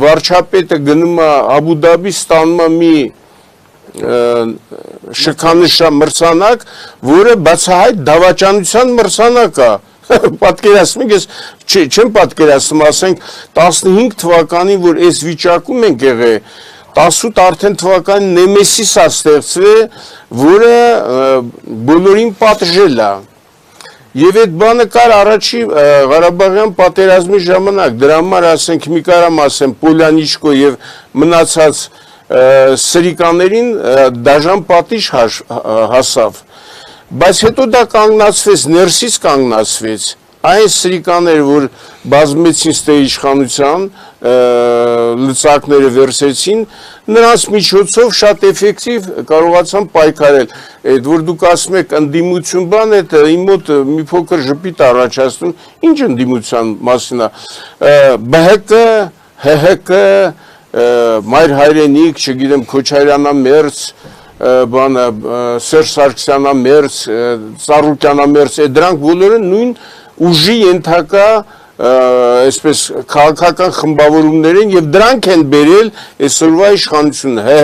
վարչապետը գնում է Աբու Դաբի, ստանում է մի շքանշա մրցանակ, որը բացահայտ դավաճանության մրցանակ է։ Պատկերացնում եք, ես չեմ պատկերացնում, ասենք 15 թվականին, որ այս վիճակում ենք եղել, 18 արդեն թվականին Նեմեսիս է ստեղծվել, որը բոլորին պատժել է։ Եվ այդ բանը կար առաջի Ղարաբաղյան պատերազմի ժամանակ, դրա համար ասենք մի կարամ ասեմ Պոլյանիչկո եւ մնացած սրիկաներին դաժան պատիժ հասավ, բայց հետո դա կանգնացվեց, ներսից կանգնացվեց, այն սրիկաները, որ բազմեցին ստե իշխանության, լծակները վերցեցին, նրանց միջոցով շատ էֆեկտիվ կարողացան պայքարել, այդ որ դուք ասում եք ընդդիմություն բան, այդ իմ մոտ մի փոքր ժպիտ առաջացնում, ինչ ընդդիմության մասին է, ԲՀԿ, ՀՀԿ, Մայր հայրենիք, չգիտեմ, Քոչարյանամերձ, բանը, Սերժ Սարգսյանամերձ, Ծառուկյանամերձ, դրանք բոլորը նույն ուժի ենթակա այսպես քաղաքական խմբավորումներ են եւ դրանք են բերել այսօրվա իշխանությունը